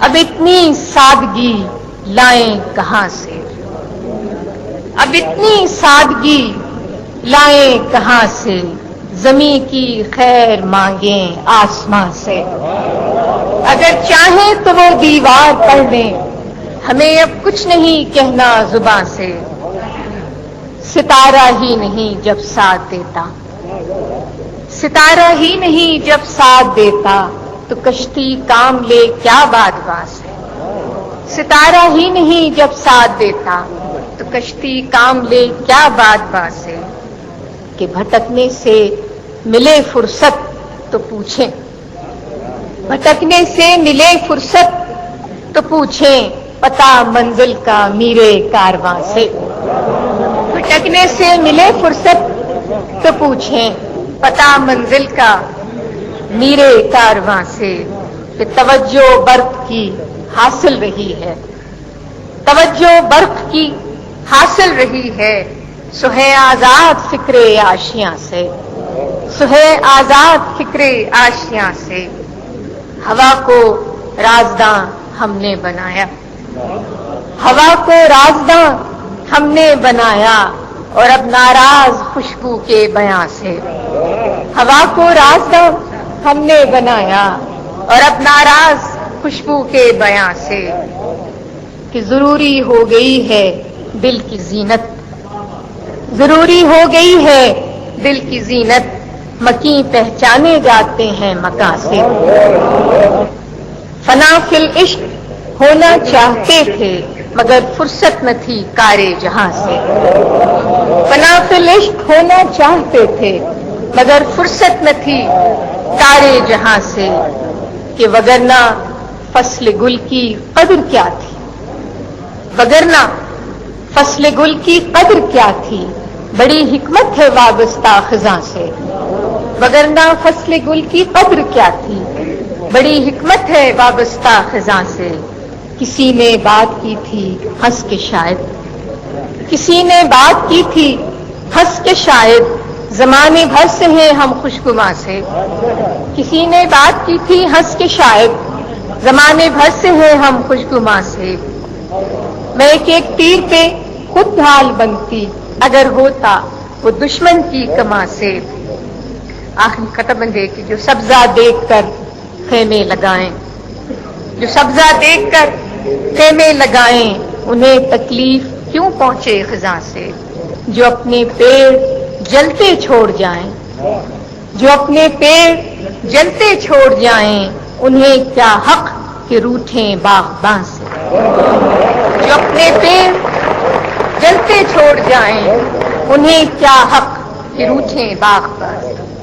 اب اتنی سادگی لائیں کہاں سے، اب اتنی سادگی لائیں کہاں سے، زمیں کی خیر مانگیں آسمان سے۔ اگر چاہیں تو وہ دیوار پڑھ لیں، ہمیں اب کچھ نہیں کہنا زباں سے۔ ستارہ ہی نہیں جب ساتھ دیتا، ستارہ ہی نہیں جب ساتھ دیتا، تو کشتی کام لے کیا بادباں سے۔ ستارہ ہی نہیں جب ساتھ دیتا، تو کشتی کام لے کیا بادباں سے۔ کہ بھٹکنے سے ملے فرصت تو پوچھیں، بھٹکنے سے ملے فرصت تو پوچھیں، پتہ منزل کا میرے کارواں سے۔ بھٹکنے سے ملے فرصت تو پوچھیں، پتہ منزل کا میرے کارواں سے۔ کہ توجہ برق کی حاصل رہی ہے، توجہ برق کی حاصل رہی ہے، سو ہے آزاد فکر آشیاں سے، سو ہے آزاد فکر آشیاں سے۔ ہوا کو رازداں ہم نے بنایا، ہوا کو رازداں ہم نے بنایا، اور اب ناراض خوشبو کے بیاں سے۔ ہوا کو رازداں ہم نے بنایا، اور اب ناراض خوشبو کے بیاں سے۔ کہ ضروری ہو گئی ہے دل کی زینت، ضروری ہو گئی ہے دل کی زینت، مکیں پہچانے جاتے ہیں مکاں سے۔ فنا فی العشق ہونا چاہتے تھے، مگر فرصت نہ تھی کار جہاں سے۔ فنا فی العشق ہونا چاہتے تھے، مگر فرصت نہ تھی کار جہاں سے۔ کہ وگرنہ فصل گل کی قدر کیا تھی، وگرنہ فصل گل کی قدر کیا تھی، بڑی حکمت ہے وابستہ خزاں سے۔ وگرنہ فصل گل کی قدر کیا تھی، بڑی حکمت ہے وابستہ خزاں سے۔ کسی نے بات کی تھی ہنس کے شاید، کسی نے بات کی تھی ہنس کے شاید، زمانے بھر سے ہیں ہم خوشگواں سے۔ کسی نے بات کی تھی ہنس کے شاید، زمانے بھر سے ہیں ہم خوشگواں سے۔ میں ایک ایک تیر پہ خود ڈھال بنتی، اگر ہوتا وہ دشمن کی کماں سے۔ آخری خطب بندے کی جو سبزہ دیکھ کر خیمے لگائیں، جو سبزہ دیکھ کر خیمے لگائیں، انہیں تکلیف کیوں پہنچے خزاں سے۔ جو اپنے پیڑ جلتے چھوڑ جائیں، جو اپنے پیڑ جلتے چھوڑ جائیں، انہیں کیا حق کہ روٹھیں باغباں سے۔ جو اپنے پیڑ جلتے چھوڑ جائیں، انہیں کیا حق کہ روٹھیں باغباں سے۔